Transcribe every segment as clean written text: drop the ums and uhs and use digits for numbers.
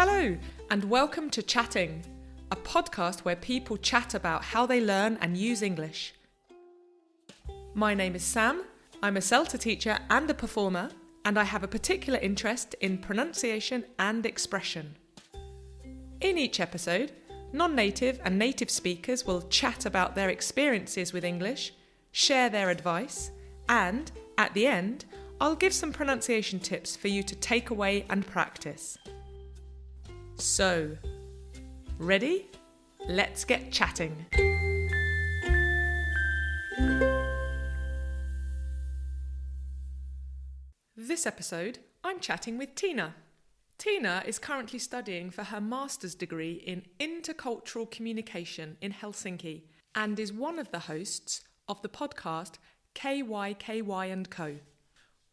Hello, and welcome to Chatting, a podcast where people chat about how they learn and use English. My name is Sam, I'm a CELTA teacher and a performer, and I have a particular interest in pronunciation and expression. In each episode, non-native and native speakers will chat about their experiences with English, share their advice, and, at the end, I'll give some pronunciation tips for you to take away and practice. So, ready? Let's get chatting. This episode, I'm chatting with Tina. Tina is currently studying for her master's degree in intercultural communication in Helsinki and is one of the hosts of the podcast KYKY Co.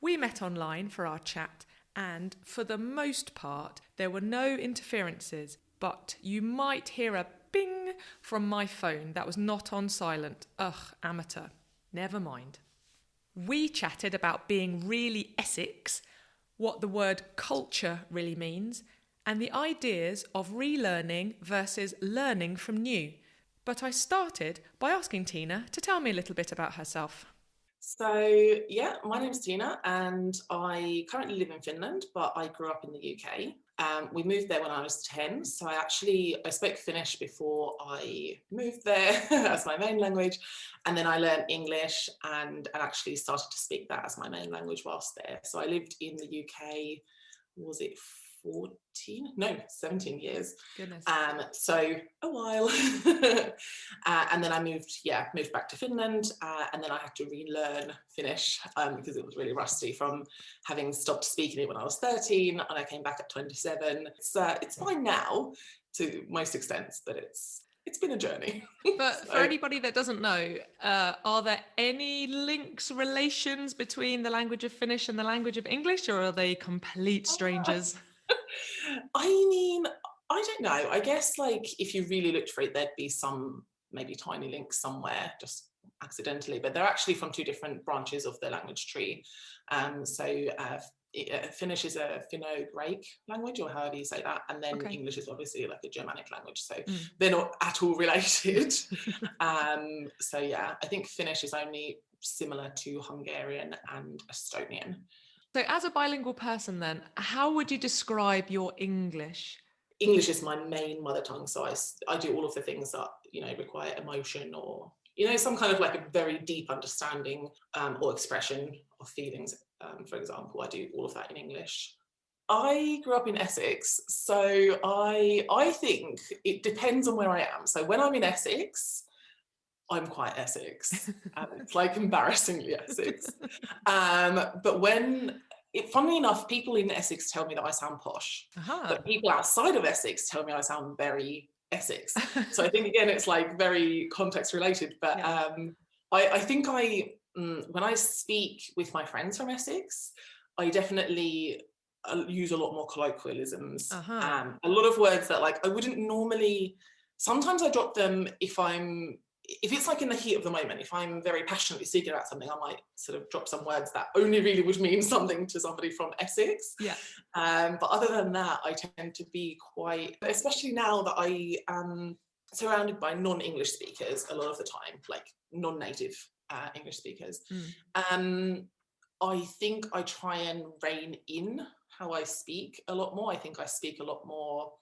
We met online for our chat and, for the most part, there were no interferences, but you might hear a bing from my phone that was not on silent. Ugh, amateur. Never mind. We chatted about being really Essex, what the word culture really means, and the ideas of relearning versus learning from new. But I started by asking Tina to tell me a little bit about herself. So, my name's Tina and I currently live in Finland, but I grew up in the UK. We moved there when I was 10, so I spoke Finnish before I moved there as my main language, and then I learned English and actually started to speak that as my main language whilst there. So I lived in the UK, was it 17 years. Goodness. So a while. And then I moved back to Finland, and then I had to relearn Finnish because it was really rusty from having stopped speaking it when I was 13, and I came back at 27. It's fine now to most extents, but it's been a journey. But for anybody that doesn't know, are there any links, relations between the language of Finnish and the language of English, or are they complete strangers? I mean, I don't know. I guess if you really looked for it, there'd be some maybe tiny links somewhere, just accidentally, but they're actually from two different branches of the language tree. Finnish is a Finno-Ugric language, or however you say that, and then English is obviously like a Germanic language, so they're not at all related. I think Finnish is only similar to Hungarian and Estonian. So as a bilingual person then, how would you describe your English? English is my main mother tongue, so I do all of the things that, require emotion or, some kind of a very deep understanding or expression of feelings. For example, I do all of that in English. I grew up in Essex, so I think it depends on where I am. So when I'm in Essex, I'm quite Essex. It's embarrassingly Essex. But funnily enough, people in Essex tell me that I sound posh. But people outside of Essex tell me I sound very Essex. So I think, again, it's very context related. But I think when I speak with my friends from Essex, I definitely use a lot more colloquialisms. A lot of words that I wouldn't normally. Sometimes I drop them if it's in the heat of the moment. If I'm very passionately speaking about something, I might sort of drop some words that only really would mean something to somebody from Essex. But other than that, I tend to be quite, especially now that I am surrounded by non-English speakers a lot of the time, non-native English speakers. I think I try and rein in how I speak a lot more. I think I speak a little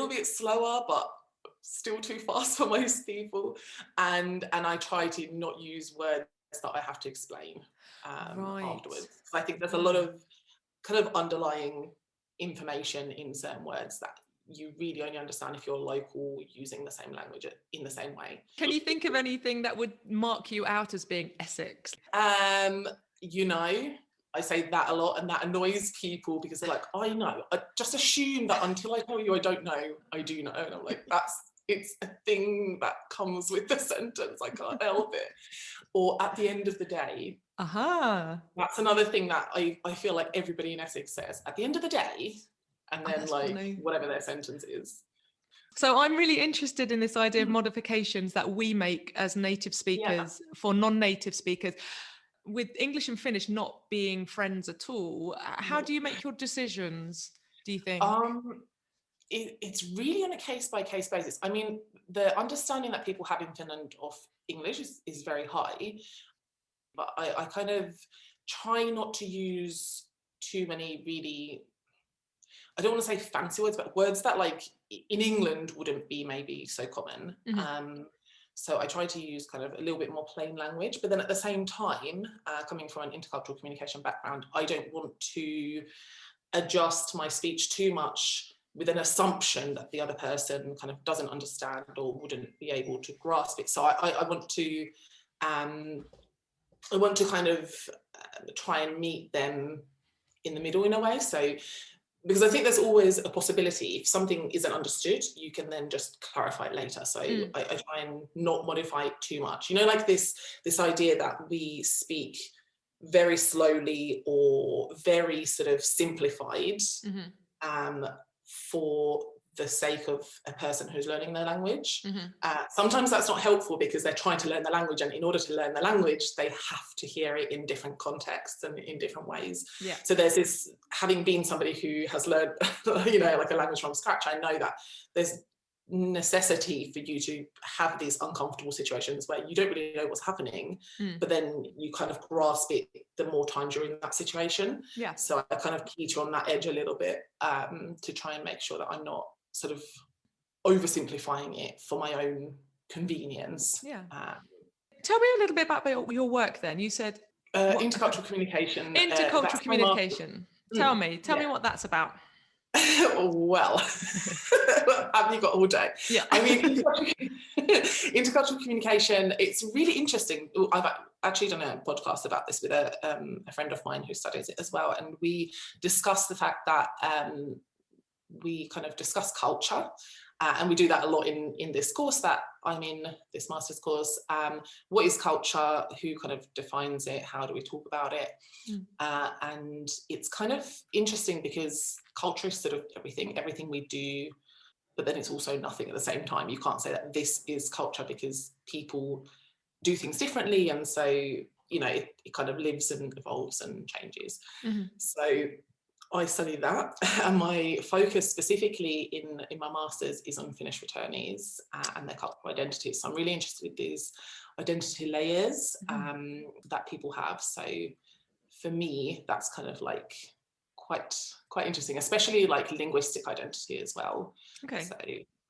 bit slower, but still too fast for most people, and I try to not use words that I have to explain afterwards. I think there's a lot of kind of underlying information in certain words that you really only understand if you're local using the same language in the same way. Can you think of anything that would mark you out as being Essex? I say that a lot, and that annoys people because they're I know. I just assume that until I tell you I don't know, I do know. And I'm it's a thing that comes with the sentence. I can't help it. Or at the end of the day. That's another thing that I feel like everybody in Essex says. At the end of the day, and then whatever their sentence is. So I'm really interested in this idea of modifications that we make as native speakers for non-native speakers. With English and Finnish not being friends at all, how do you make your decisions? do you think? It's really on a case-by-case basis. I mean, the understanding that people have in Finland of English is very high, but I kind of try not to use too many really, I don't want to say fancy words, but words that like in England wouldn't be maybe so common. So I try to use kind of a little bit more plain language, but then at the same time, coming from an intercultural communication background, I don't want to adjust my speech too much with an assumption that the other person kind of doesn't understand or wouldn't be able to grasp it. So I want to kind of try and meet them in the middle in a way. So, because I think there's always a possibility if something isn't understood, you can then just clarify it later. So I try and not modify it too much. You know, like this idea that we speak very slowly or very sort of simplified for the sake of a person who's learning their language. Sometimes that's not helpful because they're trying to learn the language, and in order to learn the language, they have to hear it in different contexts and in different ways. Yeah. So there's this, having been somebody who has learned, you know, like a language from scratch, I know that there's necessity for you to have these uncomfortable situations where you don't really know what's happening, but then you kind of grasp it the more times you're in that situation. Yeah. So I kind of teeter on that edge a little bit to try and make sure that I'm not sort of oversimplifying it for my own convenience. Yeah. Tell me a little bit about your work then. You said intercultural communication. Intercultural communication. Tell me what that's about. Well, have you got all day? Yeah. I mean, intercultural communication, it's really interesting. I've actually done a podcast about this with a friend of mine who studies it as well, and we discussed the fact that we kind of discuss culture, and we do that a lot in this course that I'm in, this master's course. What is culture? Who kind of defines it? How do we talk about it? And it's kind of interesting because culture is sort of everything we do, but then it's also nothing at the same time. You can't say that this is culture because people do things differently, and so, you know, it kind of lives and evolves and changes. So I study that, and my focus specifically in my master's is on Finnish returnees and their cultural identities. So I'm really interested in these identity layers that people have. So for me, that's kind of like quite interesting, especially like linguistic identity as well. Okay. So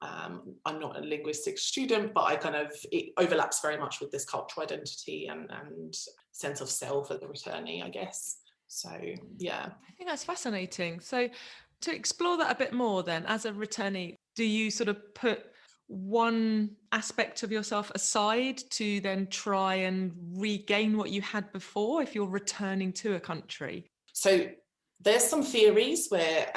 I'm not a linguistic student, but it overlaps very much with this cultural identity and sense of self as a returnee, I guess. So, yeah. I think that's fascinating. So to explore that a bit more then, as a returnee, do you sort of put one aspect of yourself aside to then try and regain what you had before if you're returning to a country? So there's some theories where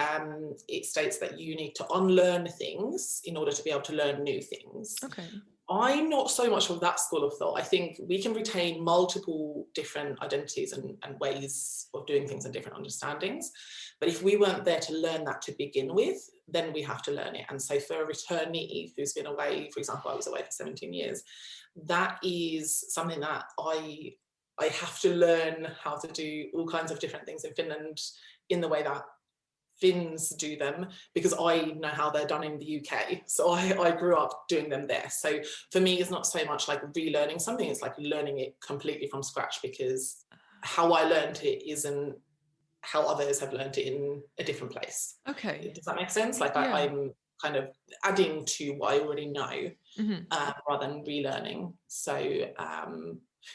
it states that you need to unlearn things in order to be able to learn new things. Okay. I'm not so much of that school of thought. I think we can retain multiple different identities and ways of doing things and different understandings. But if we weren't there to learn that to begin with, then we have to learn it. And so for a returnee who's been away, for example, I was away for 17 years, that is something that I have to learn how to do all kinds of different things in Finland in the way that Finns do them, because I know how they're done in the UK. So I grew up doing them there. So for me, it's not so much like relearning something, it's like learning it completely from scratch, because how I learned it isn't how others have learned it in a different place. Okay. Does that make sense? Like yeah. I'm kind of adding to what I already know rather than relearning. So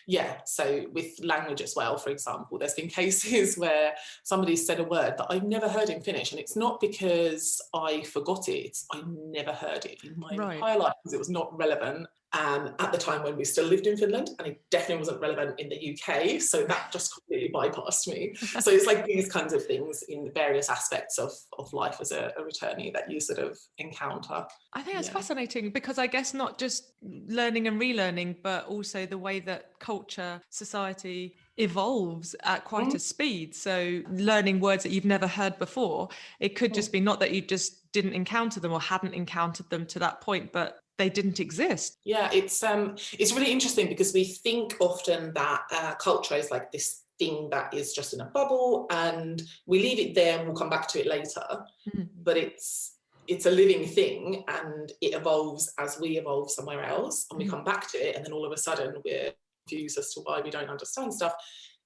yeah, so with language as well, for example, there's been cases where somebody said a word that I've never heard in Finnish, and it's not because I forgot it, I never heard it in my entire life because it was not relevant at the time when we still lived in Finland, and it definitely wasn't relevant in the UK, so that just completely bypassed me. So it's like these kinds of things in various aspects of life as a returnee that you sort of encounter. I think that's fascinating, because I guess not just learning and relearning, but also the way that culture, society evolves at quite a speed. So learning words that you've never heard before, it could just be not that you just didn't encounter them or hadn't encountered them to that point, but they didn't exist. Yeah, it's really interesting because we think often that culture is like this thing that is just in a bubble, and we leave it there and we'll come back to it later. But it's a living thing, and it evolves as we evolve somewhere else, and we come back to it, and then all of a sudden we're confused as to why we don't understand stuff.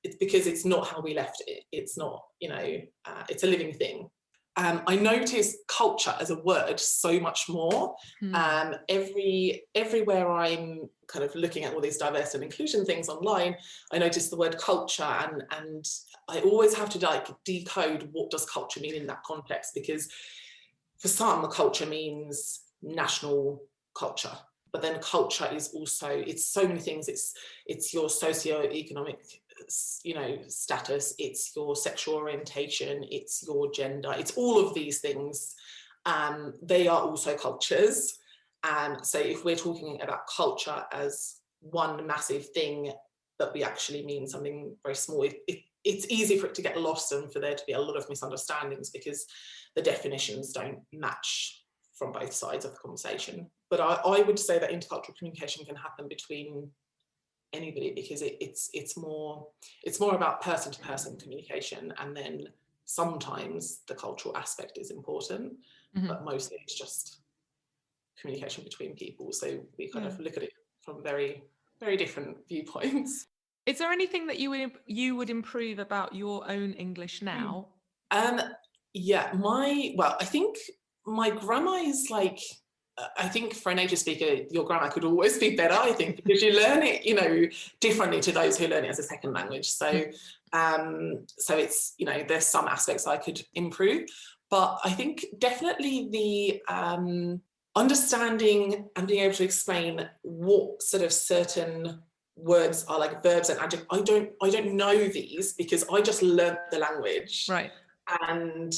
It's because it's not how we left it. It's not, it's a living thing. I notice culture as a word so much more. Everywhere I'm kind of looking at all these diversity and inclusion things online, I notice the word culture, and I always have to decode what does culture mean in that context, because for some, culture means national culture, but then culture is also, it's so many things. It's your socio-economic status, it's your sexual orientation, it's your gender, it's all of these things. They are also cultures. So if we're talking about culture as one massive thing, but we actually mean something very small, it's easy for it to get lost and for there to be a lot of misunderstandings, because the definitions don't match from both sides of the conversation. But I would say that intercultural communication can happen between anybody, because it's more about person to person communication, and then sometimes the cultural aspect is important, but mostly it's just communication between people. So we kind of look at it from very, very different viewpoints. Is there anything that you would improve about your own English now? I think my grammar is I think for a native speaker, your grammar could always be better, I think, because you learn it, differently to those who learn it as a second language. So, so it's, there's some aspects I could improve, but I think definitely the understanding and being able to explain what sort of certain words are like verbs and adjectives. I don't know these because I just learned the language. Right. And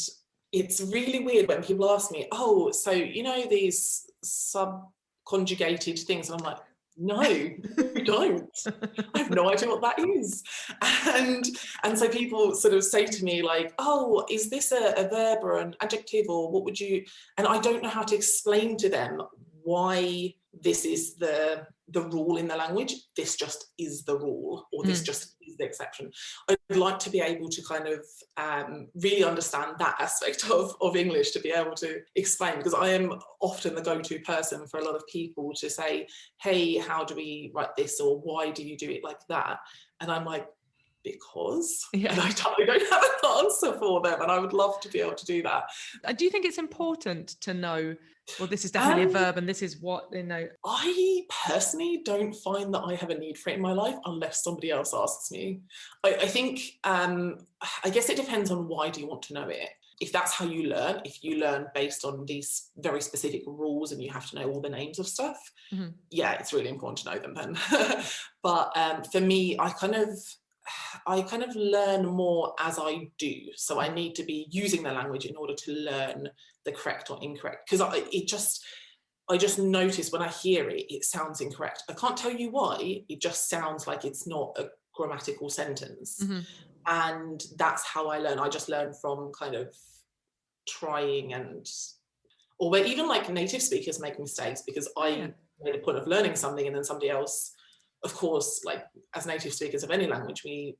it's really weird when people ask me, oh, so these subconjugated things, and I'm like, no, you don't. I have no idea what that is. And so people sort of say to me like, oh, is this a verb or an adjective, or what would you, and I don't know how to explain to them why this is the rule in the language. This just is the rule, or this just is the exception. I'd like to be able to kind of really understand that aspect of English, to be able to explain, because I am often the go-to person for a lot of people to say, hey, how do we write this, or why do you do it like that? And I'm like, because, and I don't have an answer for them, and I would love to be able to do that. Do you think it's important to know, well, this is definitely a verb and this is what, I personally don't find that I have a need for it in my life unless somebody else asks me. I think, I guess it depends on why do you want to know it. If that's how you learn, if you learn based on these very specific rules and you have to know all the names of stuff, it's really important to know them then. But for me, I kind of learn more as I do. So I need to be using the language in order to learn the correct or incorrect. Because I just notice when I hear it, it sounds incorrect. I can't tell you why. It just sounds like it's not a grammatical sentence. And that's how I learn. I just learn from kind of trying, or where even like native speakers make mistakes, because I made a point of learning something and then somebody else, of course, like as native speakers of any language, we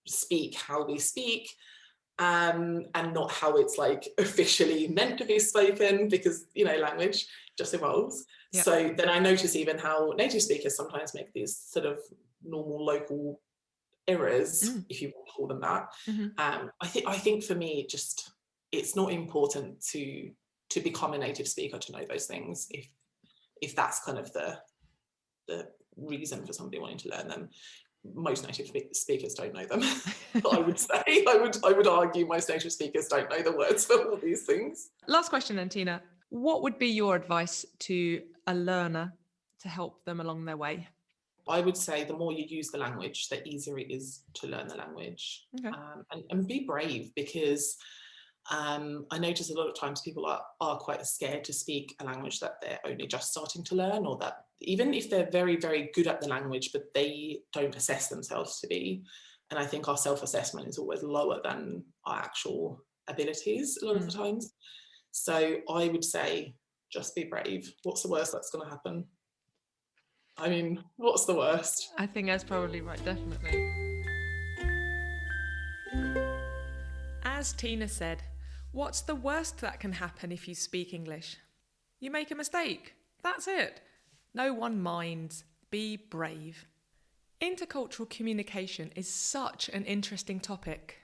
speak how we speak, and not how it's like officially meant to be spoken, because language just evolves. So then I notice even how native speakers sometimes make these sort of normal local errors, if you want to call them that. I think for me, it's not important to become a native speaker to know those things, if that's kind of the reason for somebody wanting to learn them. Most native speakers don't know them. I would say, I would argue most native speakers don't know the words for all these things. Last question then, Tina. What would be your advice to a learner to help them along their way? I would say the more you use the language, the easier it is to learn the language. Okay. And be brave, because I notice a lot of times people are quite scared to speak a language that they're only just starting to learn, or that even if they're very, very good at the language, but they don't assess themselves to be. And I think our self-assessment is always lower than our actual abilities a lot of the times. So I would say, just be brave. What's the worst that's going to happen? I mean, what's the worst? I think that's probably right, definitely. As Tina said, what's the worst that can happen if you speak English? You make a mistake. That's it. No one minds. Be brave. Intercultural communication is such an interesting topic.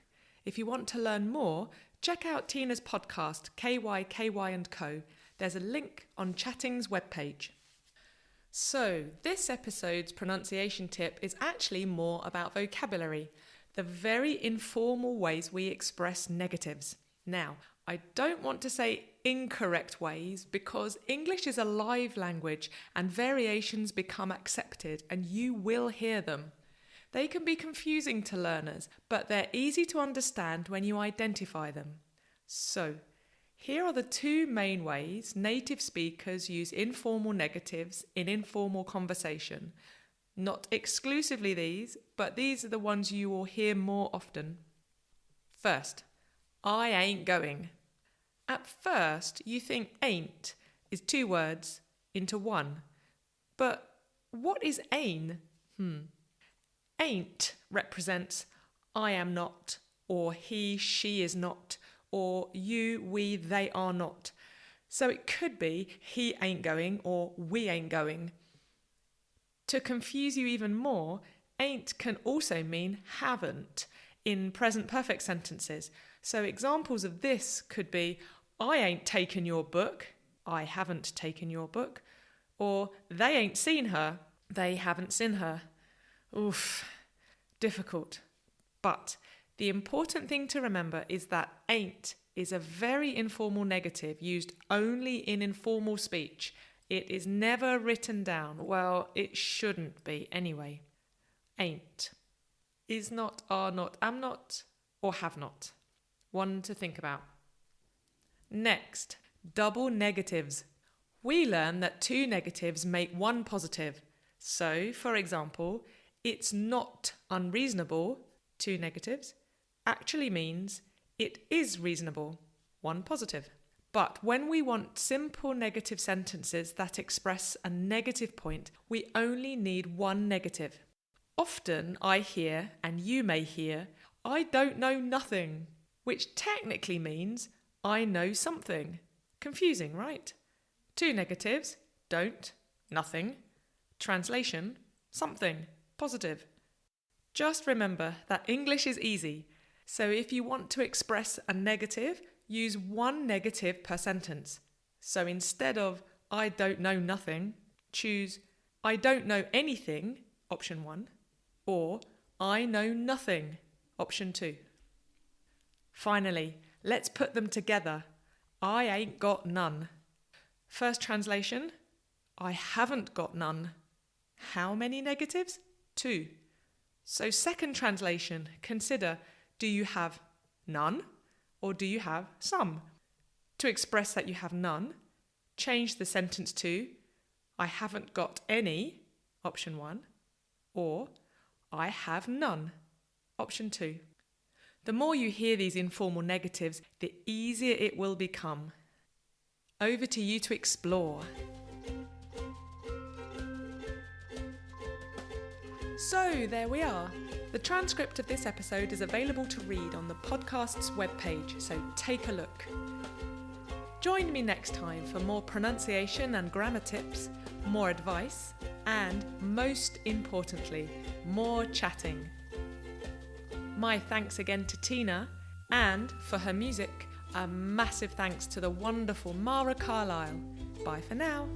If you want to learn more, check out Tina's podcast, KYKY Co. There's a link on Chatting's webpage. So, this episode's pronunciation tip is actually more about vocabulary, the very informal ways we express negatives. Now, I don't want to say incorrect ways because English is a live language and variations become accepted and you will hear them. They can be confusing to learners, but they're easy to understand when you identify them. So, here are the two main ways native speakers use informal negatives in informal conversation. Not exclusively these, but these are the ones you will hear more often. First, I ain't going. At first, you think ain't is two words into one. But what is ain? Ain't represents I am not, or he, she is not, or you, we, they are not. So it could be he ain't going or we ain't going. To confuse you even more, ain't can also mean haven't in present perfect sentences. So examples of this could be I ain't taken your book, I haven't taken your book, or they ain't seen her, they haven't seen her. Oof, difficult. But the important thing to remember is that ain't is a very informal negative used only in informal speech. It is never written down. Well, it shouldn't be anyway. Ain't. Is not, are not, am not, or have not. One to think about. Next, double negatives. We learn that two negatives make one positive. So, for example, it's not unreasonable, two negatives, actually means it is reasonable, one positive. But when we want simple negative sentences that express a negative point, we only need one negative. Often I hear, and you may hear, I don't know nothing, which technically means I know something. Confusing, right? Two negatives, don't, nothing. Translation, something, positive. Just remember that English is easy. So if you want to express a negative, use one negative per sentence. So instead of I don't know nothing, choose I don't know anything, option 1, or I know nothing, option 2. Finally, let's put them together. I ain't got none. First translation, I haven't got none. How many negatives? 2. So second translation, consider, do you have none or do you have some? To express that you have none, change the sentence to I haven't got any, option 1, or I have none, option 2. The more you hear these informal negatives, the easier it will become. Over to you to explore. So there we are. The transcript of this episode is available to read on the podcast's webpage, so take a look. Join me next time for more pronunciation and grammar tips, more advice, and most importantly, more chatting. My thanks again to Tina, and for her music, a massive thanks to the wonderful Mara Carlisle. Bye for now.